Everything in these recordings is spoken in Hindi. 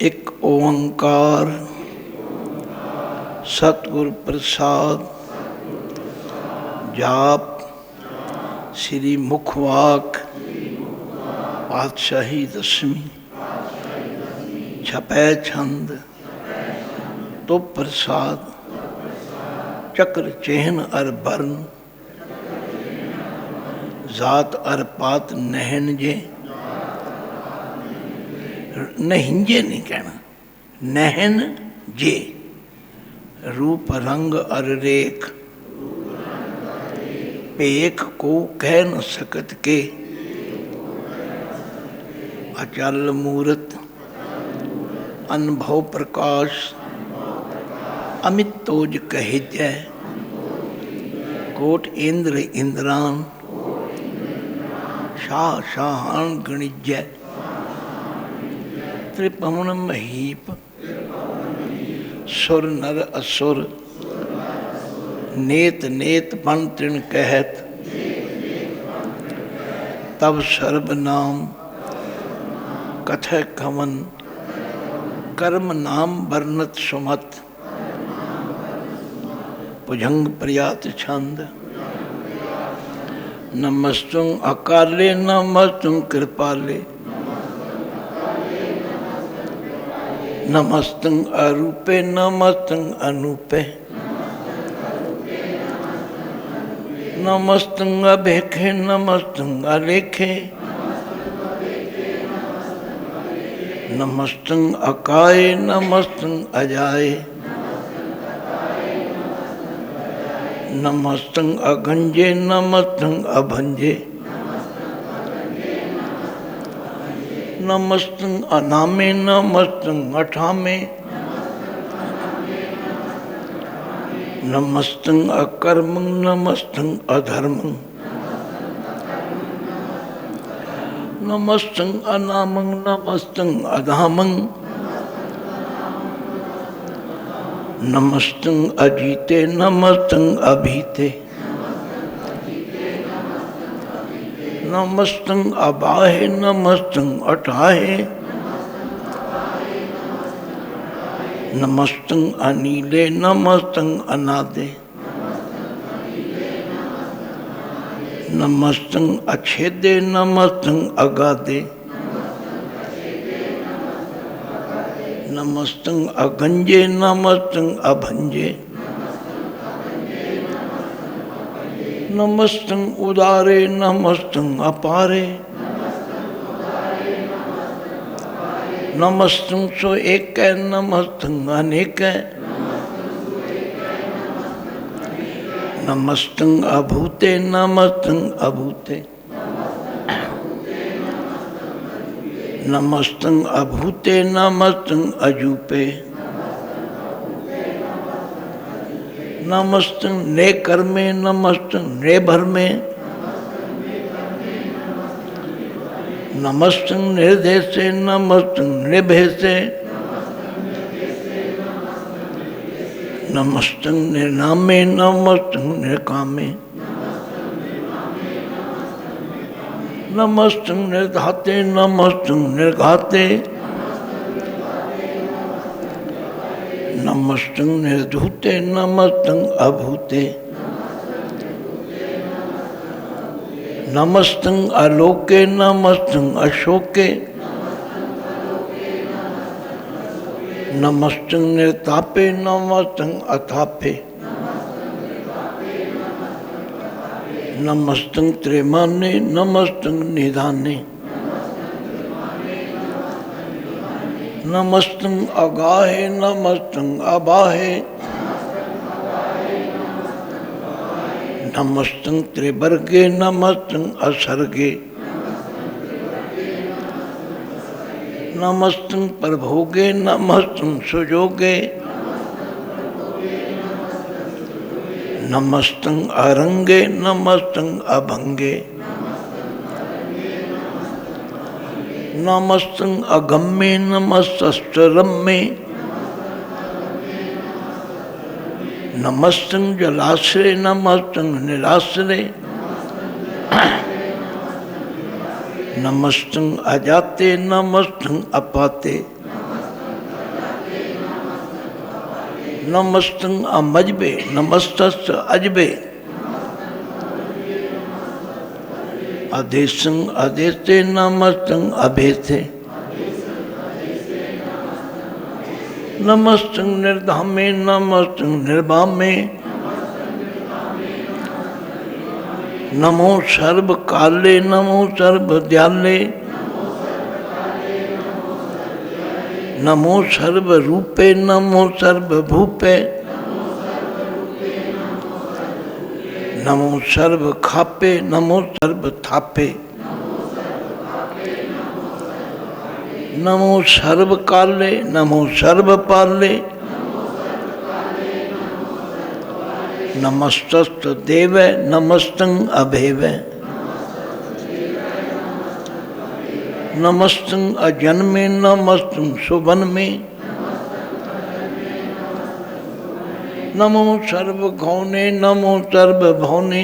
एक ओंकार सतगुर प्रसाद जाप श्री मुखवाक पातशाही दशमी छपै छंद तो प्रसाद चक्र चेहन अर बर्न जात अर पात नहन जे नहिंजे नहीं कहना नहन जे रूप रंग अर रेख पेख को कह न सकत के अचल मूरत अनुभव प्रकाश अमित तोज कहे जय कोट इंद्र इंद्रान शाह शाहान गणिजय त्रिभुवन महीप सुर नर असुर नेत नेत बन तृण कहत तब सर्वनाम कथय कवन कर्म नाम वर्णत सुमत भुजंग प्रयात छंद नमस्तुं अकाले नमस्तुं कृपाले नमस्तुं अरूपे नमस्तुं अनूपे नमस्तुं अभेखे नमस्तुं अलेखे नमस्तुं अकाय नमस्तुं अजाय नमस्तुं अगंजे नमस्तुं अभंजे नमस्तुं अनामे नमस्तुं अठामे नमस्तुं अकर्मं नमस्तुं अधर्मं नमस्तुं अनामं नमस्तुं अधामं नमस्तुं अजीते नमस्तुं अभीते नमस्तुं अबाहे नमस्तुं अटाहे नमस्तुं अनीले नमस्तुं अनादे नमस्तुं अछेदे नमस्तुं अगादे नमस्तुं अगंजे नमस्तुं अभंजे नमस्तुं उदारे नमस्तुं अपारे नमस्तुं सो एक नमस्तुं अनेक नमस्तुं अभूते नमस्तुं अभूते नमस्तुं अभूते नमस्तुं अजूपे नमस्तुं ने कर्मे नमस्तुं ने भरमे नमस्तुं निर्देशे नमस्तुं निर्भेसे नमस्तुं निर्नामे नमस्तुं निर्कामे नमस्तुं निर्धाते नमस्तुं निर्घाते नमस्तुं निर्धूते नमस्तुं अभूते नमस्तुं आलोके नमस्तुं अशोके नमस्तुं निर्तापे नमस्तुं अतापे नमस्तुं त्रिमाने नमस्तुं निधाने नमस्तुं अगाहे नमस्तुं अबाहे नमस्तुं त्रिवर्गे नमस्तुं असर्गे नमस्तुं प्रभोगे नमस्तुं सुजोगे नमस्तुं अरंगे नमस्तुं अभंगे नमस्तुं अगम्ये नमस्तस्त्ररम्ये नमस्तुं जलाश्रय नमस्तुं निराश्रय नमस्तुं अजाते नमस्तुं अपाते नमस्तं अमजबे नमस्तस् अजबे अधेसं अधेसे नमस्तं अभेसे नमस्तं निर्धामे नमस्तं निर्वामे नमो सर्व काले नमो सर्व दयाले नमो सर्व रूपे नमो सर्व भूपे नमो सर्व खापे नमो सर्व थापे नमो सर्व काले नमो सर्व पाले नमस्तस्त देव नमस्तं अभेव नमस्तं अजन्मे नमस्तं सुवन्मे नमो सर्व गौने नमो सर्व भौने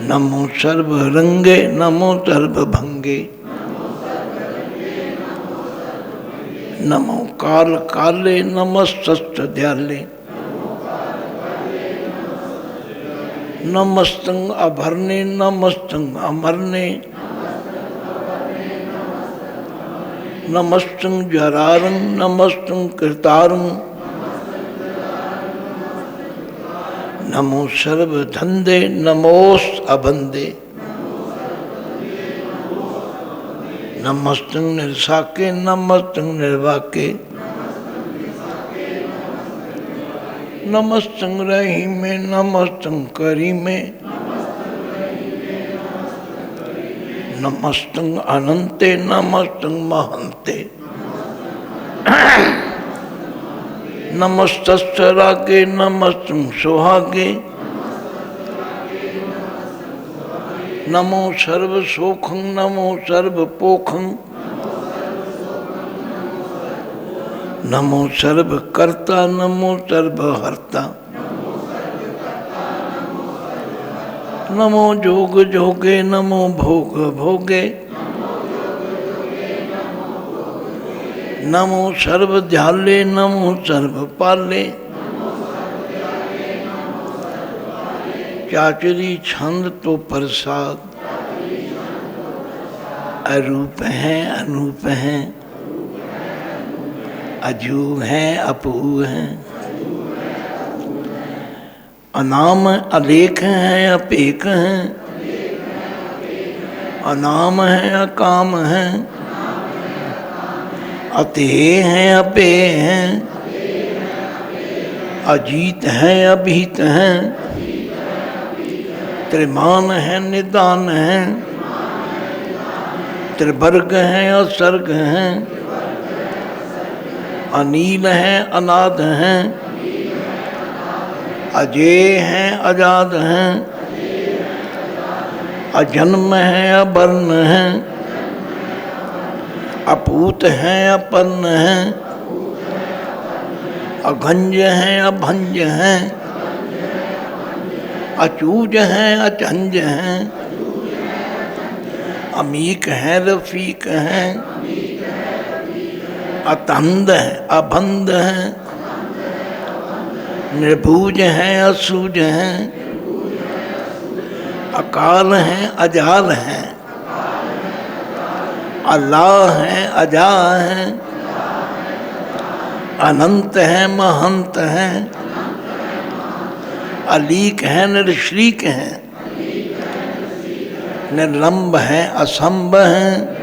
नमो सर्व रंगे नमो सर्व भंगे नमो काल काले नमस्तस्त दयाले नमस्तं अभरने नमस्तं अमरने नमस्तं जरारं नमस्तं कृतारं नमो सर्वधंदे नमोस अबंदे नमस्तं निर्साके नमस्तं निर्वाके नमस्तं रहीमे नमस्तं करीमे नमस्तं अनंते नमस्तं महंते नमस्तस् रागे नमस्तं सुहागे नमो सर्व सोखं नमो सर्व पोखं नमो सर्व कर्ता नमो सर्व हर्ता नमो जोग जोगे नमो भोग भोगे नमो सर्व ध्याले नमो सर्व पाले चाचरी छंद तो प्रसाद अरूप हैं अनूप हैं अजूब हैं अपूब हैं अनाम अलेख हैं अपेक हैं अनाम हैं अकाम हैं अतेह हैं अपेय हैं अजीत हैं अभीत हैं त्रिमान हैं निदान हैं त्रिवर्ग हैं असर्ग हैं अनील हैं अनाद हैं अजेय हैं अजाद हैं अजन्म हैं अवर्ण हैं अपूत हैं अपन्न हैं अघंज हैं अभंज हैं अचूज हैं अचंज हैं अमीक हैं रफीक हैं अतंद हैं अबंध हैं निर्भुज हैं असूज हैं अकाल हैं अजाल हैं अल्लाह हैं अजा हैं अनंत हैं महंत हैं अलीक हैं निर्श्रीक हैं निर्लंब हैं असंभ हैं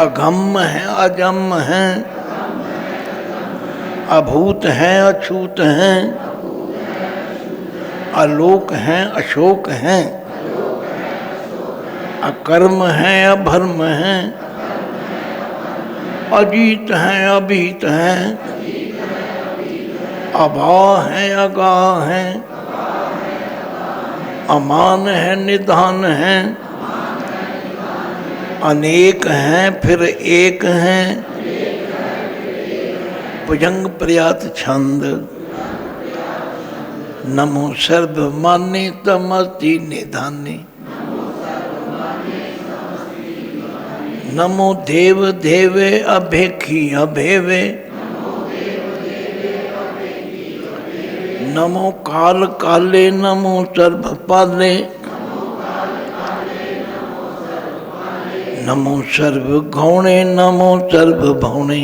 अगम हैं अजम हैं अभूत हैं अछूत हैं अलोक हैं अशोक हैं अकर्म हैं अभर्म हैं अजीत हैं अभीत हैं अभा हैं अगाह हैं अमान है निधान है अनेक हैं फिर एक हैं भुजंग प्रयात छंद नमो सर्व माने तमस्ति निधाने नमो देव देवे अभेखी अभेवे, नमो काल काले नमो सर्वपाले, नमो सर्वगौणे नमो सर्वभौणे,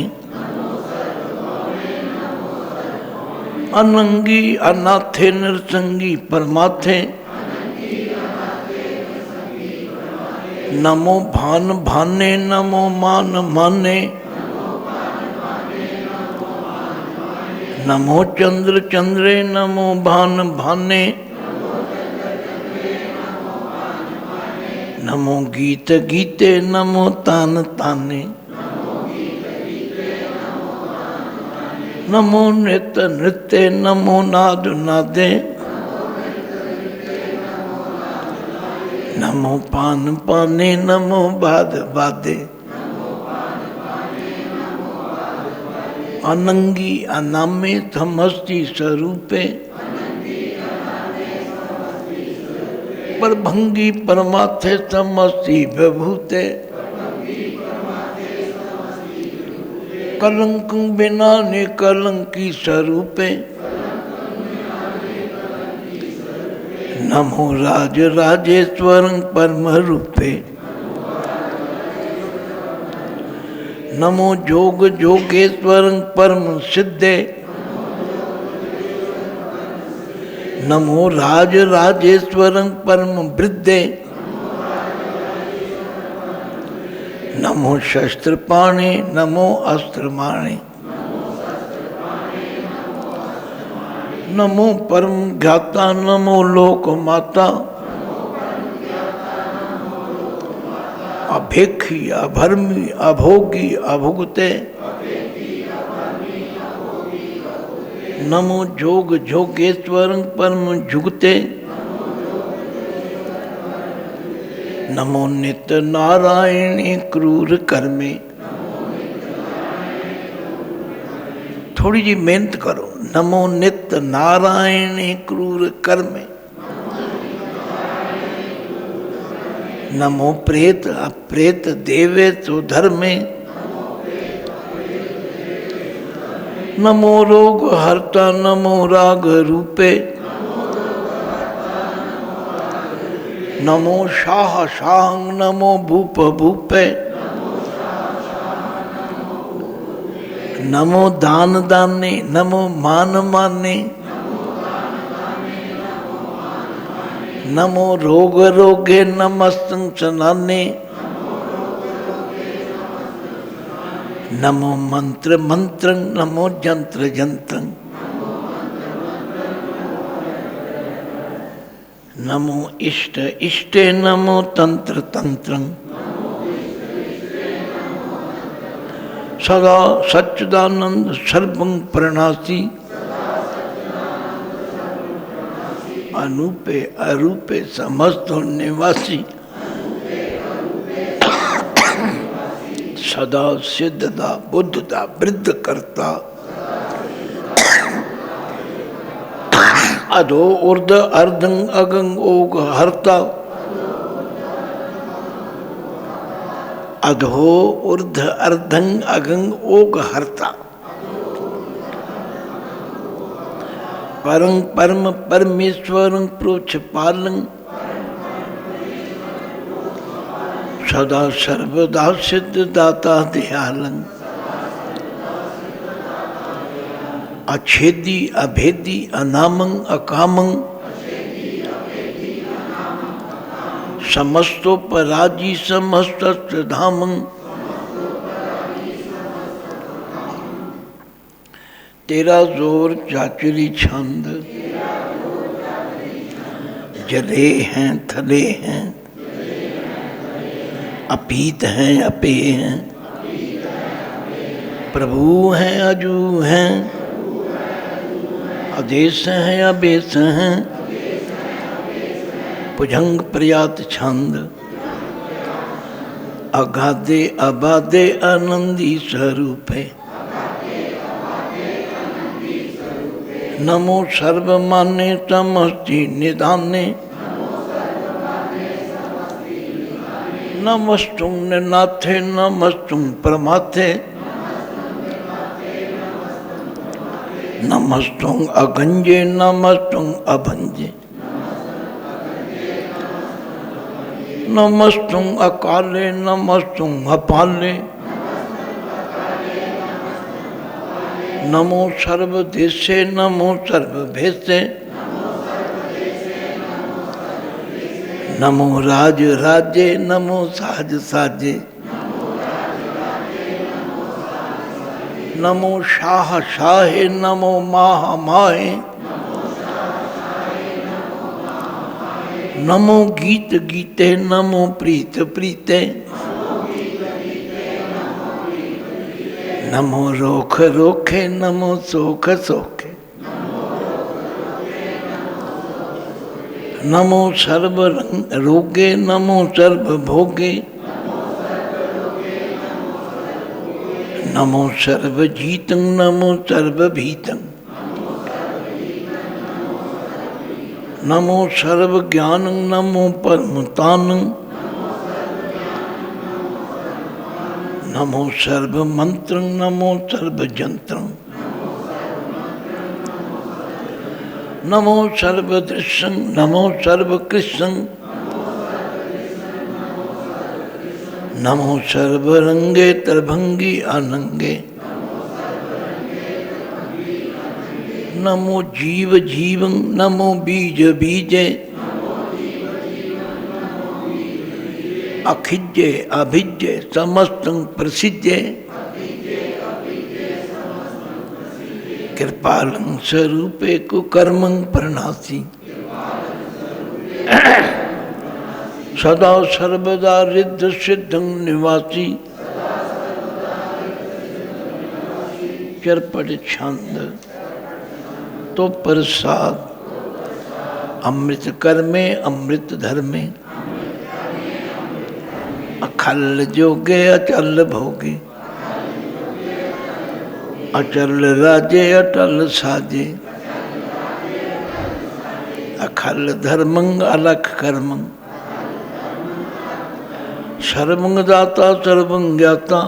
अनंगी अनाथे नरसंगी परमाथे, नमो भान भाने नमो मान माने, नमो चंद्र चंद्रे नमो भान भाने, नमो गीत गीते नमो तान ताने, नमो नृत्य नृत्य नमो नाद नादे, नमो पान पाने नमो बाद बादे, अनंगी अनामे समस्ति स्वरूपे, परभंगी परमाथे समस्ति विभूते, कलंक बिना ने कलंकी स्वरूपे, नमो राज राजेश्वर परम रूपे, नमो जोग जोगेश्वर परम सिद्धे, नमो राज राजेश्वर परम वृद्धे, नमो शस्त्र पाणे नमो अस्त्र माणे, नमो परम ज्ञाता नमो लोक माता, अभेखी अभर्मी अभोगी अभुगते, नमो जोग जोगेश्वर परम जुगते, नमो नित्य नारायणी क्रूर कर्मे। थोड़ी जी मेहनत करो। नमो नित्य नारायणी क्रूर कर्मे, नमो प्रेत अप्रेत देवे तो धर्मे, नमो रोग हर्ता नमो राग रूपे, नमो शाह शांग नमो भूप भूपे, नमो दान दाने नमो मान माने, नमो रोग रोगे नमस्तं सनाने, नमो मंत्र मंत्र नमो जंत्र जंत्र, नमो इष्ट इष्टे नमो तंत्र तंत्र, सदा सच्चिदानंद सर्वं प्रणासी, अनूपे अरूपे समस्त निवासी, सदा सिद्धता बुद्धता वृद्ध करता, अधो ऊर्ध अर्धंग अगंग ओग हरता, अधो ऊर्ध अर्धंग अगंग ओग हरता, परं परम परमेश्वरं प्रोच्छ पालं, सदा सर्वदा सिद्ध दाता दयालं, अच्छेदी अभेदी अनामं अकामं, समस्तोपराजी समस्त धामं, तेरा जोर चाचरी छंद, जले हैं थले हैं, अपीत हैं अपे हैं, प्रभु हैं अजू हैं, आदेश हैं अबेस हैं, भुजंग प्रयात छंद, अगाधे अबाधे आनंदी स्वरूप है, नमो सर्वमान्य समस्ति निधाने, नमस्तुं निनाथे नमस्तुं प्रमाथे नमस्तुं अगंजे नमस्तुं अभंजे नमस्तुं अकाले नमस्तुं अपाले नमो सर्वदेशे नमो सर्वभेषे नमो राज राज्य नमो साज साजे नमो शाह शाहे नमो माह माहे नमो गीत गीते नमो प्रीत प्रीते नमो रोख रोखे नमो सोख सोखे नमो सर्व रोगे नमो सर्व भोगे नमो सर्व जीतं नमो सर्व भीतं नमो सर्व ज्ञानं नमो परमतानं नमो सर्व मंत्रं नमो सर्व जंत्रं नमो सर्वदृश्यं नमो सर्वकृष्णं नमो सर्वरंगे तरभंगी अनंगे नमो जीव जीवं नमो बीज बीजे अखिज्ये अभिज्ये समस्तं प्रसिद्धे कृपालं स्वरूपे कुकर्मं प्रणासी सदा सर्वदा रिद्ध सिद्धं निवासी चरपट छंद तो प्रसाद अमृत कर्मे अमृत धर्मे अखल जोगे अचल भोगे अचल राजे अटल साजे अखल धर्मंग अलख कर्मंग सर्वंग दाता सर्वंग ज्ञाता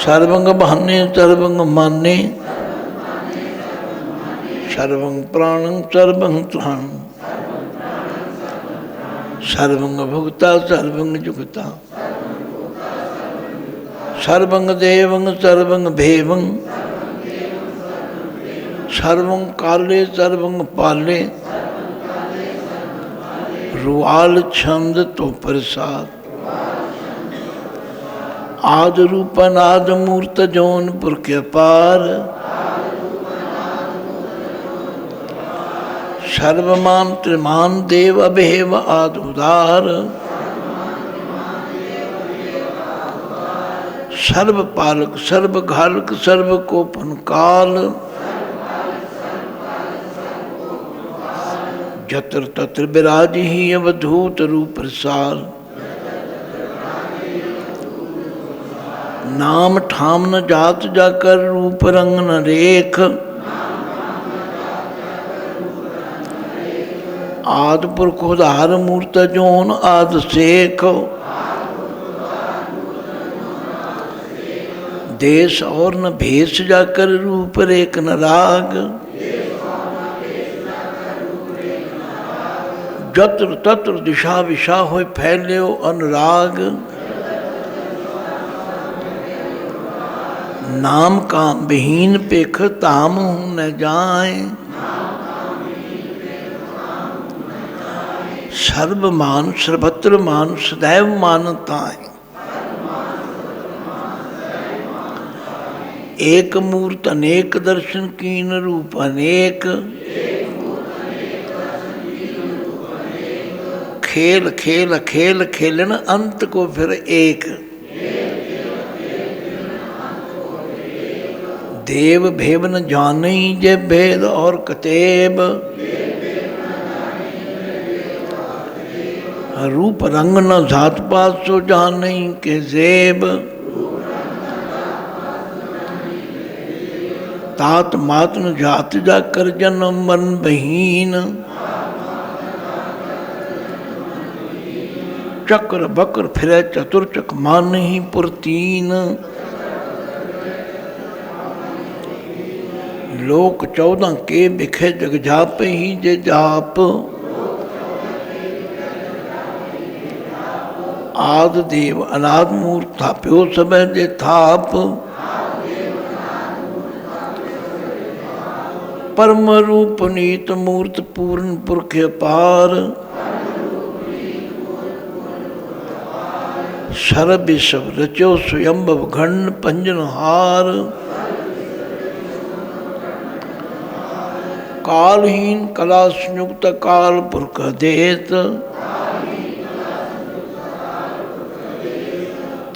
सर्वंग बहाने सर्वंग माने सर्वंग प्राणं सर्वंग त्राण सर्वंग भुगता सर्वंग जुगता सर्वंग देवंग सर्वंग भेवंग सर्वं काले सर्वंग पाले रुआल छंद तो प्रसाद आद रूपन आद मूर्त जौनपुर के पार सर्वमान त्रिमान देव अभेव आद उदार सर्व पालक सर्व घालक सर्व कोपन काल जत्र तत्र विराज ही अवधूत रूप प्रसार नाम ठाम न जात जाकर रूप रंग न रेख आद पुरख उदार मूर्त जोन आद शेख देश और न भेष जाकर रूप रेख न राग जत्र तत्र दिशा विशा हो फैल्यो अनुराग नाम काम विहीन पेख ताम न जाए सर्व मान सर्वत्र मान सदैव मानताएं एक मूर्त अनेक दर्शन कीन रूप अनेक खेल खेल खेल खेलन अंत को फिर एक देव भेव न जाने जे भेद और कतेब रूप रंग न जात पात सो जाने के जेब तात मात न जात जाकर जन्म मन बहीन चक्र बक्र फिरै चतुर्चक मानहि पुरतीन। लोक 14 के बिखे जग जाप ही जे जाप। आद देव अनाद मूर्त थाप्यो सब जे थाप। परम रूप नीत मूर्त पूर्ण पुरख अपार। सर्व सब रचो स्वयंभव घन पंजनहार। कालहीन कला संयुक्त काल पुरख देत।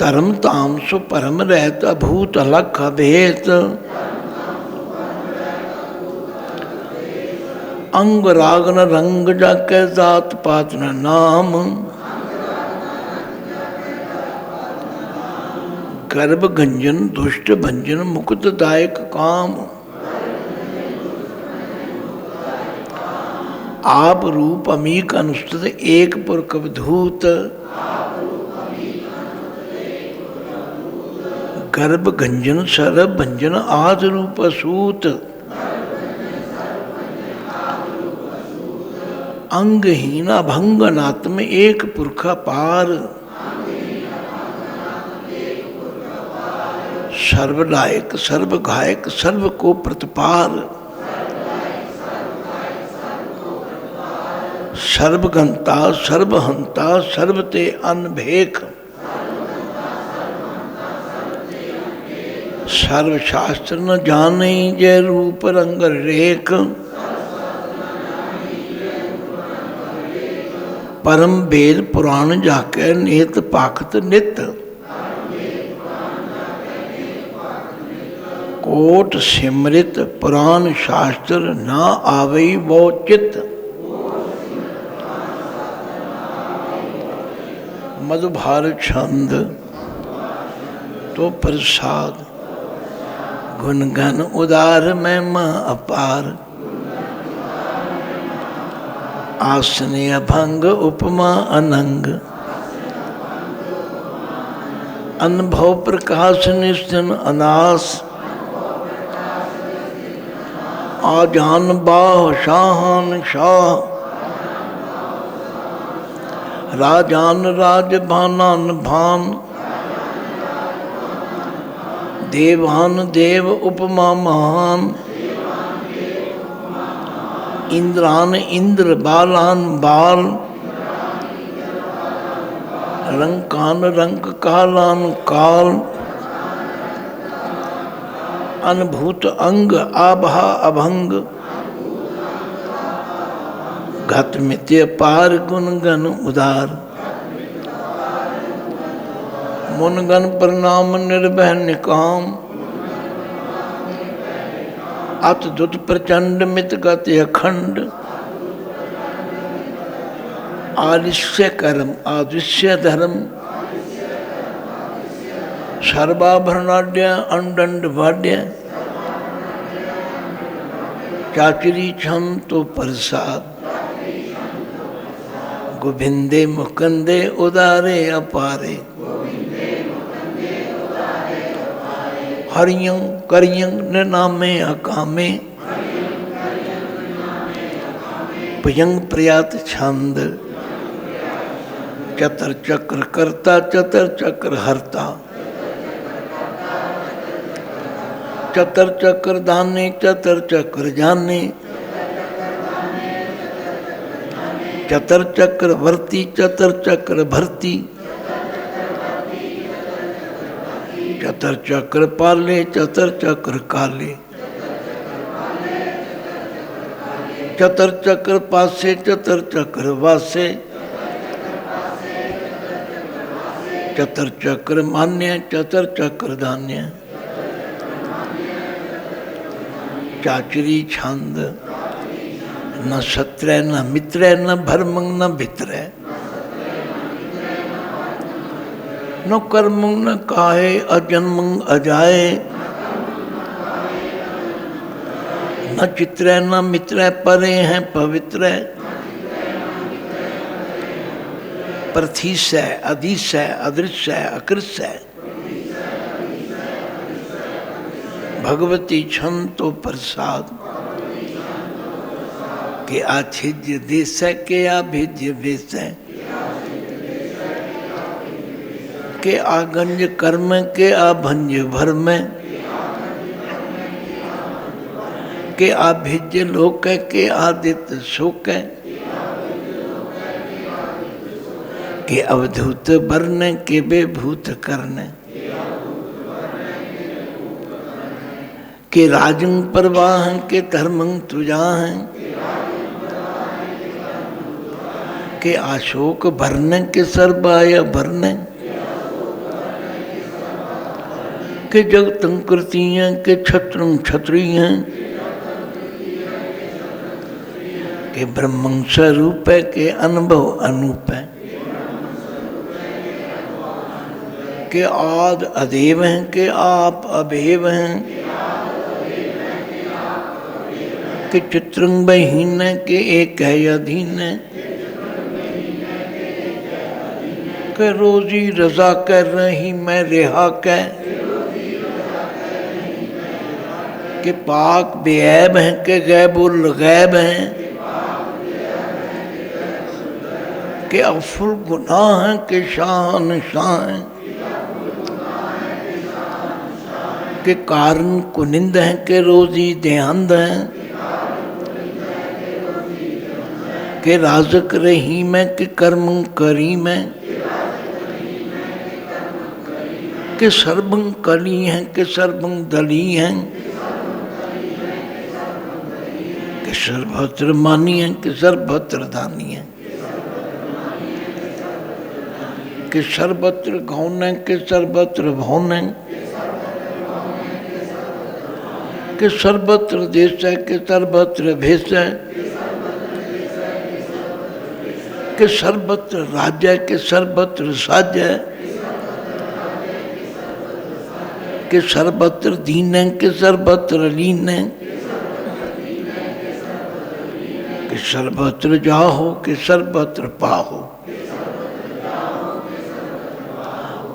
धर्म ताम सुपरम रहत अभूत अलख भेत। अंग रागन रंग जाके जात पात न नाम। गर्भ गंजन दुष्ट भंजन मुकुट दायक काम। आप रूप अमीक अनुस्तुत एक पुरख अवधूत। गर्भ गंजन सरभ भंजन आद रूप असूत। अंगहीन अभंग अनात्म एक पुरख अपार। सर्वदायक सर्व घायक सर्व को प्रतिपार। सर्वगंता सर्वहंता सर्वते अनभेख। सर्वशास्त्र न जाने जय रूप रंग रेख। परम वेद पुराण जाके नेत पाखत नित। कोट सिमरित पुराण शास्त्र न आवई वो चित। मधुभार छंद तो प्रसाद गुण गण उदार महिमा अपार। आसने अभंग उपमा अनंग। अनुभव प्रकाश निश्चन अनास। आजान बाह शाहान शाह। राजान राज भानान भान। देवान देव उपमा महान। इंद्रान इंद्र बालान बाल। रंकान रंक कालान काल। अनुभूत अंग आभा अभंग। घत मित्य पार गुण गण उदार। मुनगन प्रणाम निर्भय निकाम। अत दुत प्रचंड मित गत अखंड। आदिश्य कर्म आदिश्य धर्म। सर्वाभरणाढ्य अंडंड वाड्य। चाचरी छम तो प्रसाद। गोविंदे मुकंदे उदारे अपारे। हरियं करियं नामे अकामे। भयंग प्रयात छंद। चतर चक्र करता चतर चक्र हरता। चतर चक्र दाने चतर चक्र जाने। चतर चक्र वर्ती चतर चक्र भरती। चतर चक्र पाले चतर चक्र काले। चतर चक्र पासे चतर चक्र वासे। चतर चक्र मान्य चतर चक्र धान्य। चाचरी छंद। न शत्रय न मित्रय न भरमंग न भित्रय। न कर्मंग न काहे अजन्मंग अजाए। न चित्रय न मित्रय परे हैं पवित्र। प्रथीसय अधीसय अदृश्य अकृष्य भगवती छंतो प्रसाद के आच्छिद्य देश के आभिद्य वेश के आगंज कर्म के आभंज भर्म के आभिज्य लोक के आदित्य शोक के अवधूत वर्ण के बेभूत कर्ण के राजं प्रवाह के धर्मं तुजाह के अशोक वर्ण के सर्वाय वर्ण के जगतं कृतियाँ के छत्रं क्षत्रिय के ब्रह्मं स्वरूप के अनुभव अनूप के आद अदेव हैं के आप अभेव हैं के चित्रंग बहीन के एक है अधीन के रोजी रजा कर रही मैं रिहा के पाक बेऐब हैं के गैबुल गैब हैं के अफुल गुनाह हैं के शान शाह हैं के कारण कुनिंद हैं के रोजी देहंद हैं के राजक रहीम है के कर्म करीम है के सर्वं कली हैं के सर्वं दली हैं के सर्वत्र मानी हैं के सर्वत्र दानी हैं के सर्वत्र गौन है के सर्वत्र भौन है के सर्वत्र देश है के सर्वत्र भेष है के सर्वत्र राज्य के सर्वत्र साज है के सर्वत्र दीन है के सर्वत्र लीन है के सर्वत्र जाहो के सर्वत्र पाहो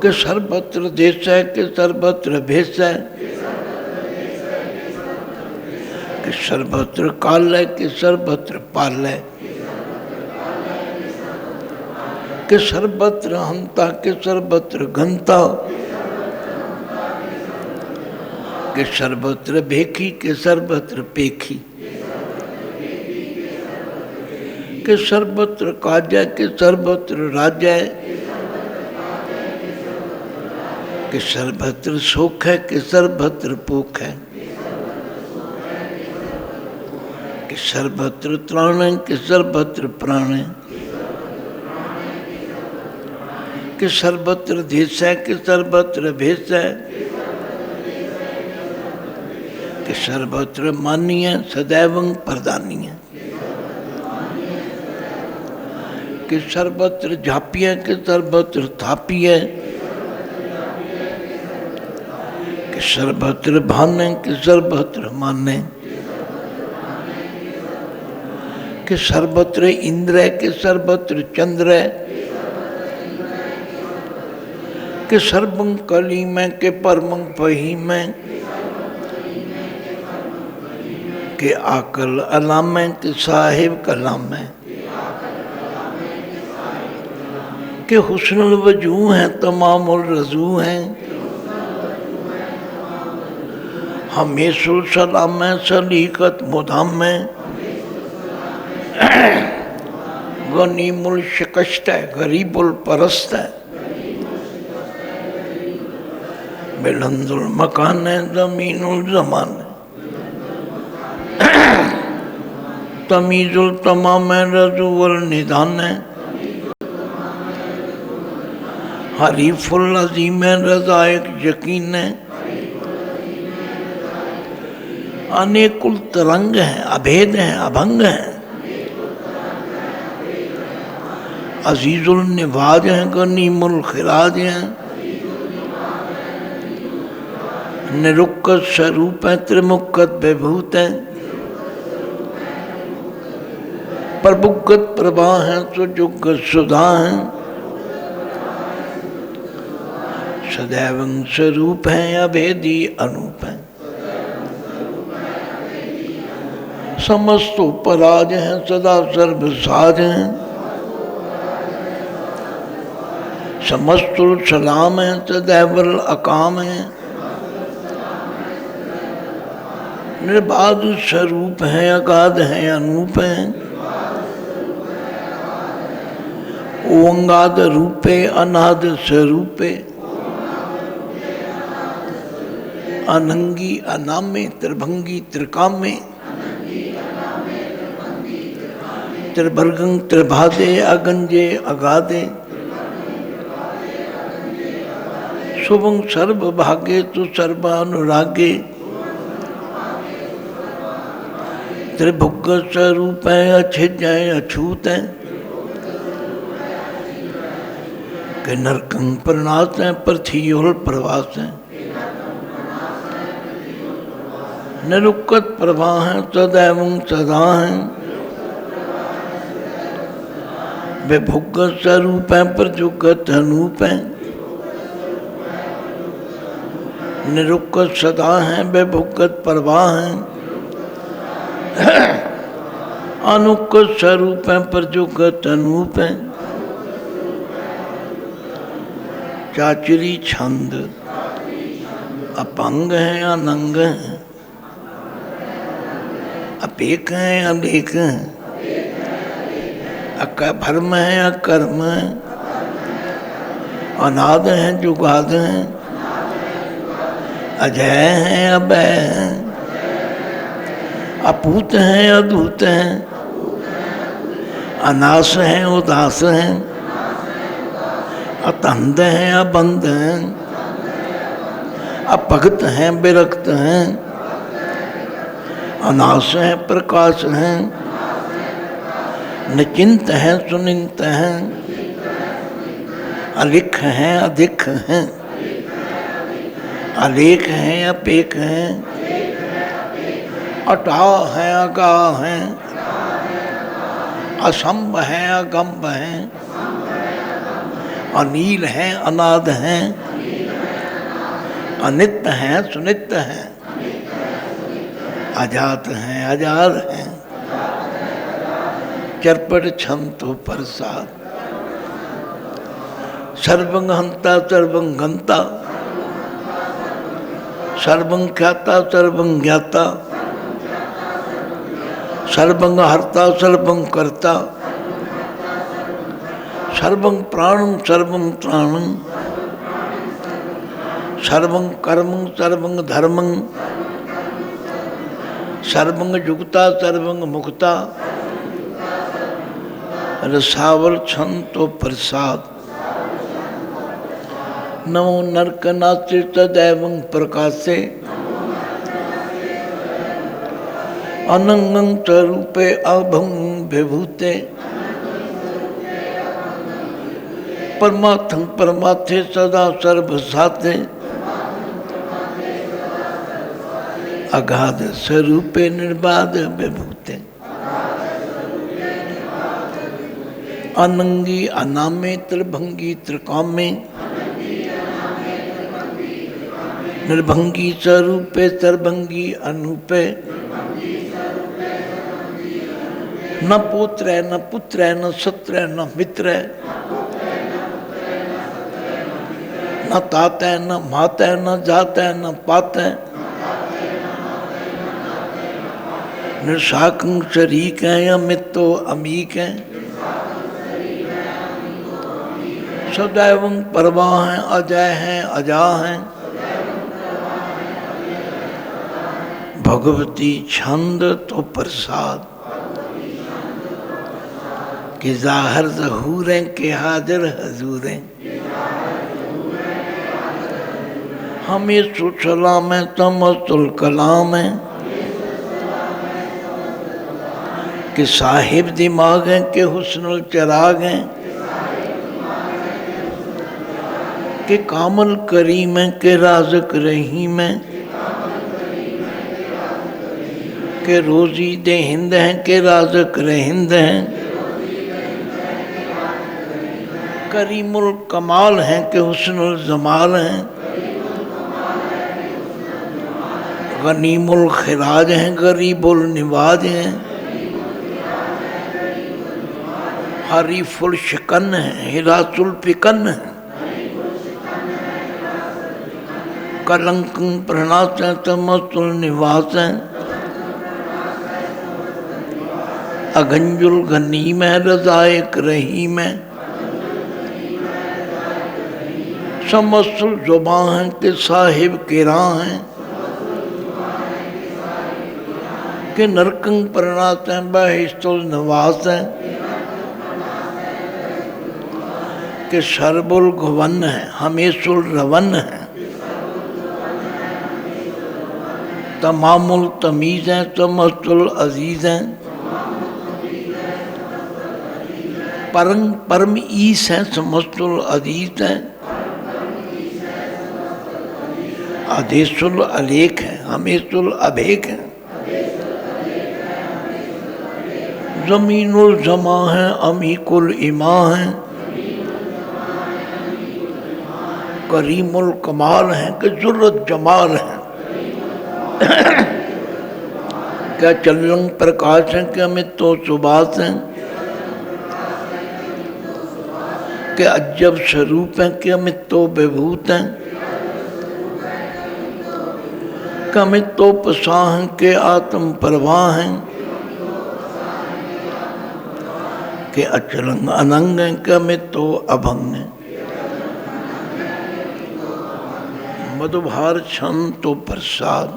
के सर्वत्र देश है के सर्वत्र भेष है के सर्वत्र काल है के सर्वत्र पाल है के सर्वत्र हंता के सर्वत्र घंता के सर्वत्र भेखी के सर्वत्र पेखी के सर्वत्र काज के सर्वत्र राज्य के सर्वत्र सुख है के सर्वत्र पोख है के सर्वत्र त्राण है के सर्वत्र प्राण है के सर्वत्र देश है के सर्वत्र भेष है के सर्वत्र मान्य सदैवं प्रदानीय के सर्वत्र झापिय के सर्वत्र थापिय के सर्वत्र भान के सर्वत्र मान्य के सर्वत्र इंद्र के सर्वत्र चंद्र के सर्वं कली में के परमं पही में के आकल अलाम में के साहिब कलाम में के हुस्नुल वजू हैं तमामुल रजू हैं हमेशुल सलाम में सलीकत मुदाम में गनीमुल शिकस्त है गरीबुल परस्त है बिलंदुल मकान है जमीनुल जमान है तमीजुल तमाम है रजूवल निदान है हरीफुल अजीम है रजायक यकीन है अनेकुल तरंग हैं अभेद हैं अभंग हैं अजीजुल निवाज हैं गनीमुल खिराज हैं निरुक्कत स्वरूप है त्रिमुक्कत विभूत है प्रभुगत प्रभा है सुजुगत सुधा है सदैव स्वरूप हैं अभेदी अनूप हैं। समस्त उपराज हैं सदा सर्वसाज हैं। समस्त सलाम हैं सदैव अकाम हैं। निर्बाध स्वरूप हैं अगाध हैं अनूप हैं। ओंगाद रूपे अनाद स्वरूपे। अनंगी अनामे त्रिभंगी त्रिकामे। त्रिभर्गं त्रिभादे अगंजे अगाधे। शुभं सर्वभागे तु सर्वानुरागे। त्रिभुग स्वरूप है अछिज है अछूत है। कि नरकं प्रणास है पृथ्वी प्रवास है। निरुक्त प्रभा है सदैव सदा है। विभुग स्वरूप है प्रजुगत अनूप है। निरुक्त सदा है विभुगत प्रवाह है। अनुक स्वरूप है प्रजुगत अनूप है। चाचरी छंद अपंग है अनंग है। अपेक है अलेख है। भर्म है अकर्म है। अनाद है जुगाद है। अजय है अभय है। अपूत है अधूत है। अनास है उदास है। अतंद है अबंध है। अपगत है विरक्त है। अनास है प्रकाश है। निचिंत है सुनिंत है। अलिख है अधिक है। अलेख है अपेक है। अटा है अगा है। असंभ है अगंभ है। अनील है अनाद है। अनित्य है सुनित्य है। अजात है आजाद है। चरपट छंतो प्रसाद। सर्वं हंता सर्वं गंता। सर्वं ख्याता सर्वं ज्ञाता। सर्वं हर्ता सर्वं कर्ता। सर्वं प्राणं सर्वं त्राणं। सर्वं कर्मं सर्वं धर्मं। सर्वं युक्ता सर्वं मुक्ता। रसावल छंतो प्रसाद। नमो नरकनाथे सदैव प्रकाशे। अनंगं स्वरूपे अभंग विभूते। परमार्थं परमार्थे सदा सर्वसाते। अगाध स्वरूपे निर्बाध विभूते। अनंगी अनामे त्रिभंगी त्रिकामे। निर्भंगी स्वरूपे सर्वंगी अनूपे। न पुत्र न पुत्र न सत्र न मित्र। न तात न मात न जात न पात। निशाकं शरीक है अमितो अमीक है। सदैव परवाह है अजय है अजा है। भगवती छंद तो प्रसाद। कि जाहिर ज़हूरें के हाजिर हजूरें। हमें सुसलाम है तमस्तुल कलाम है। कि साहिब दिमाग हैं के हुस्नुल चिराग हैं। कि कामल करीम है के राज़िक रहीम है। के रोज़ी दे हिंद हैं के राज़िक रहिंद हैं। करीमुल कमाल हैं कि हुस्नुल जमाल हैं, गनीमुल खिराज हैं गरीबुल निवाज हैं, हरीफुल शिकन हैं हिरासुल फिकन हैं, कलंक प्रणास हैं तमस्तुल निवास हैं, अगंजुल गनीम है रजायक रहीम है, समस्तुल जुबां हैं कि साहिब किरा हैं, कि नरकंग प्रणात हैं बहिस्तुल नवास हैं, कि शरबुल घुवन है हमेशुल रवन है, तमामुल तमीज़ हैं तमस्तुल अजीज़ हैं, परम परम ईस हैं समस्तुल अजीज हैं, आदेशुल अलेख हैं हमेशुल अभेक हैं, ज़मीनुल जमा हैं अमीकुल इमा हैं, करीमुल कमाल हैं कि जुर्रत जमाल हैं, क्या चलंग प्रकाश हैं कि अमित तो सुबास हैं, कि अजब स्वरूप हैं कि अमित तो विभूत हैं, कि अमित तो पसाह हैं कि आत्म प्रवाह हैं, कि अचलंग अनंग हैं कि अमित तो अभंग हैं, मधुभार छंद तो प्रसाद,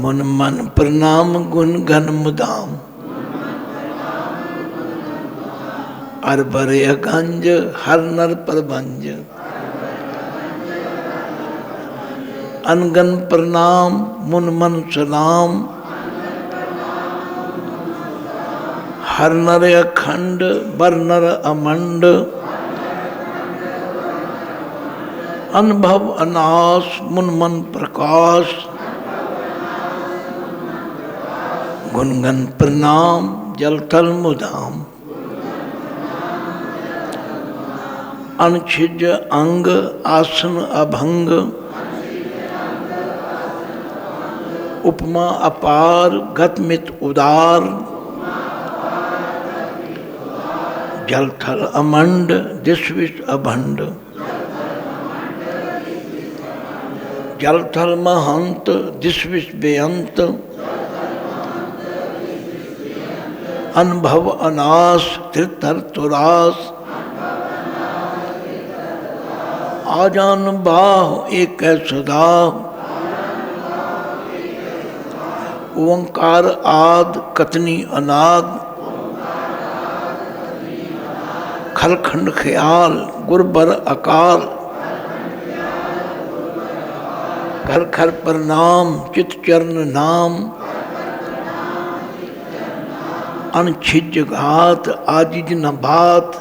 मन मन प्रणाम गुण गण मुदाम, अरबर अगंज हर नर प्रबंज, अनगन प्रणाम मुन मन सलाम, हर नर अखंड बर नर अमंड, अनुभव अनास मुन मन प्रकाश, गुणगन प्रणाम जलथल मुदाम, अनछिज अंग आसन अभंग, उपमा अपार गतमित उदार, जलथल अमंड दिशविश अभंड, जलथल महंत दिशविश बेअंत, अनुभव अनास त्रितर तुरास, आजान बाह एक सदा, ओंकार आद कतनी अनाद, खलखंड ख्याल गुरबर अकाल, घर घर प्रणाम चित चरण नाम, अनछिज घात आजिज न बात,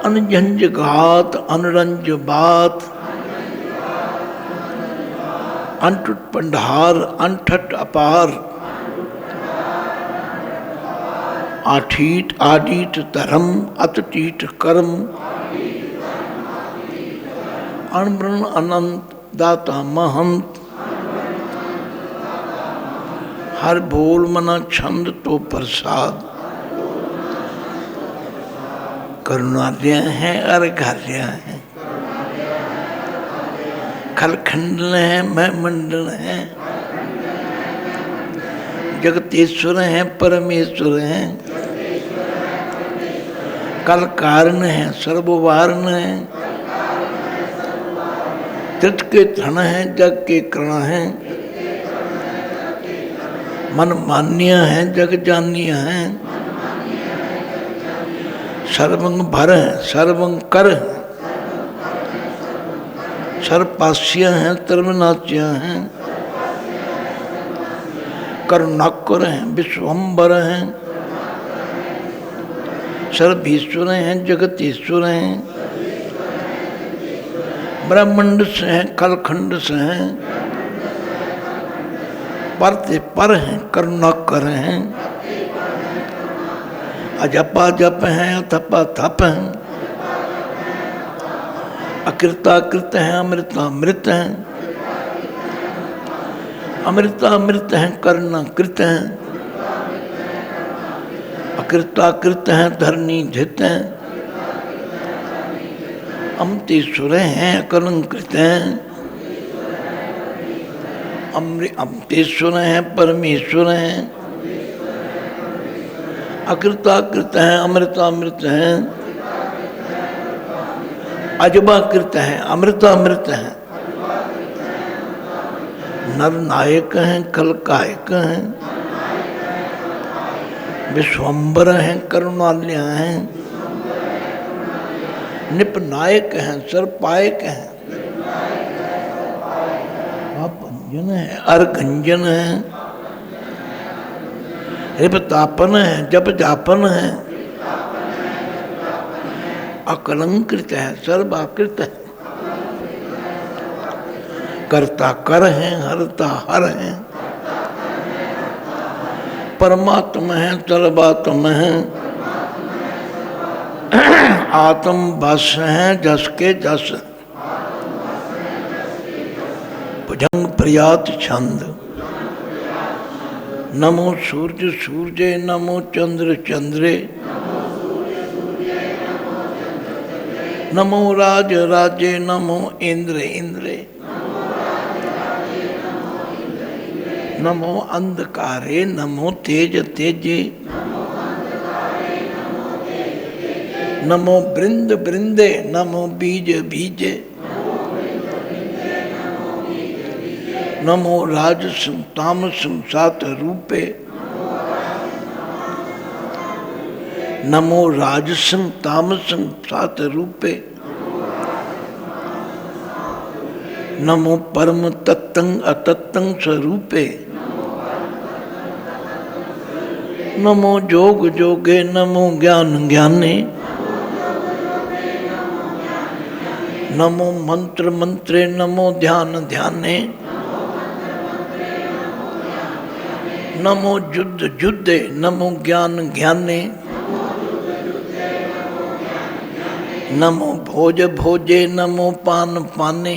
अनझंझ घात अनरंज बात, अनटुट पंडार अनठट अपार, आठीट आडीट धर्म अतटीट कर्म, अनब्रन अनंत दाता महंत, हर बोल मना छंद तो प्रसाद, करुणालय हैं अर्घालय हैं, खलखंडल हैं मैं मंडल हैं, जगतेश्वर हैं परमेश्वर हैं, कल कारण हैं सर्ववारण हैं, त्रित के धन हैं जग के कर्ण हैं, मन मान्य हैं जग जान्य हैं, सर्वंग भर हैं सर्वंग कर हैं, सर्वपास्य हैं सर्वनाच्य हैं, करुणाकर हैं विश्वम्बर हैं, सर्वेश्वर हैं जगतीश्वर हैं, ब्रह्मांड से हैं कलखंड से हैं, परते पर हैं करुणाकर हैं, अजपा जप हैं, अथपा थप हैं, अकृता कृत हैं, अमृतामृत हैं, अमृतामृत हैं, कर्ण कृत हैं, अकृताकृत हैं, धरणी धित हैं, अमतेश्वर हैं, कलंकृत हैं, अमतेश्वर हैं, परमेश्वर हैं, अकृताकृत हैं, अमृतामृत हैं, अजबाकृत हैं, अमृतामृत हैं, नर नायक हैं, कलकायक हैं, विश्वम्बर हैं, करुणालय हैं, निपनायक हैं, सर्पायक हैं, अपंजन है, अर्गंजन है, रिपतापन है, जप जापन है, अकलंकृत है, सर्वाकृत है, कर्ता कर हैं, हरता हर हैं, परमात्मा है, सर्वात्म है, आत्म बस हैं, जस के जस, भुजंग प्रयात छंद, नमो सूर्य सूर्ये, नमो चंद्र चंद्रे, नमो राज राजे, नमो इंद्र इंद्रे, नमो अंधकारे, नमो तेज तेजे, नमो बृंद बृंदे, नमो बीज बीजे, नमो राजसं तामसं सात रूपे, नमो राजसं तामसं सात रूपे, नमो परम तत्तं अतत्तं स्वरूपे, नमो जोग जोगे, नमो ज्ञान ज्ञाने, नमो मंत्र मंत्रे, नमो ध्यान ध्याने, नमो युद्ध युद्धे, नमो ज्ञान ज्ञाने, नमो भोज भोजे, नमो पान पाने,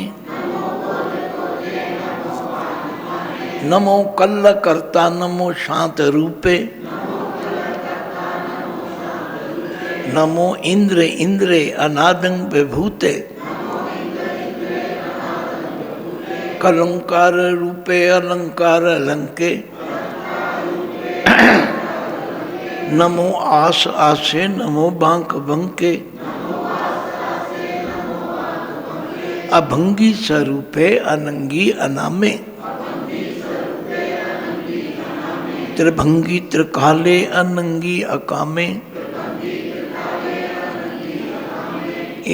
नमो कल्ल कर्ता, नमो शांत रूपे, नमो इंद्र इंद्रे अनादं विभूते, कलंकार रूपे अलंकार अलंके, नमो आस आसे, नमो बांक बंके, अभंगी स्वरूपे अनंगी अनामे, त्रिभंगी त्रिकाले, अनंगी अकामे,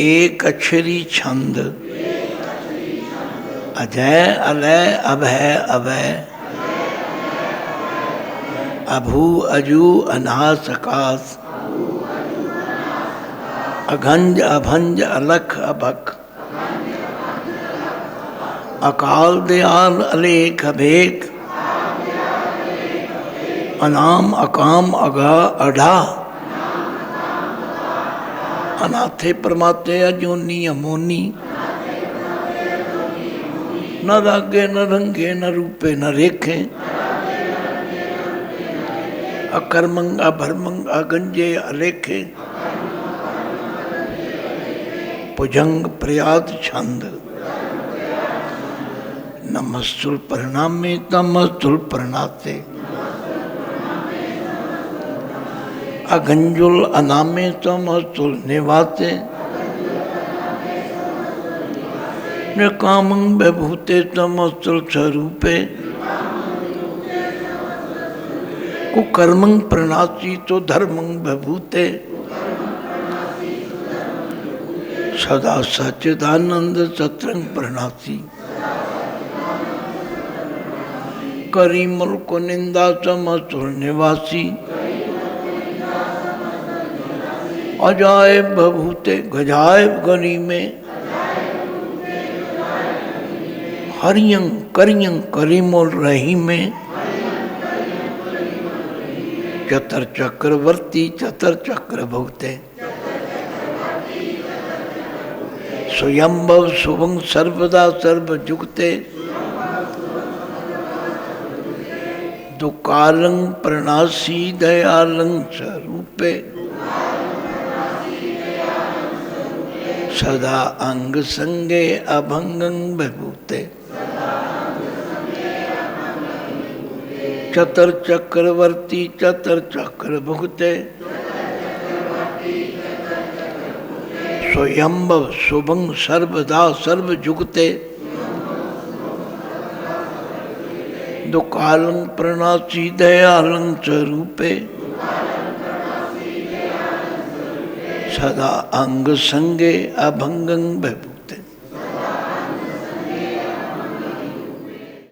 एक अक्षरी छंद, अजय अलय अभय अभय, अभू अजू अनास आकाश, अघंज अभंज अलख अभक, अकाल दयाल अलेख अभेक, अनाम अकाम अगा अढ़ा, अनाथे परमाते अजोनी अमोनी, न रागे न रंगे, न रूपे न रेखे, अकर्मंग अभर्मंग अगंजे अलेखे, भुजंग प्रयात छंद, नमस्तुल परिणामे तमस्तुल परिणाते, अगंजुल अनामे तमस्तुल निवाते, निकामं विभूते तमस्तुल स्वरूपे, कुकर्मं प्रणासी तो धर्मं विभूते, सदा सच्चिदानंद सत्रंग प्रणासी, करीमुल को निंदा समस्तुल निवासी, अजायब बभूते गजायब गनी में, हरियं करियं करीमुल रही में, चतर चक्रवर्ती चतर चक्र भुगते स्वयंभव शुभं सर्वदा सर्वजुगते दुकालं प्रणासी दयालं स्वरूपे सदा अंग संगे अभंगं विभूते चतर चक्रवर्ती चतर चक्र भुगते स्वयंभव शुभं सर्वदा सर्वजुगते दुकालं प्रणासी दयालं स्वरूपे सदा अंग संगे अभंगं विभूते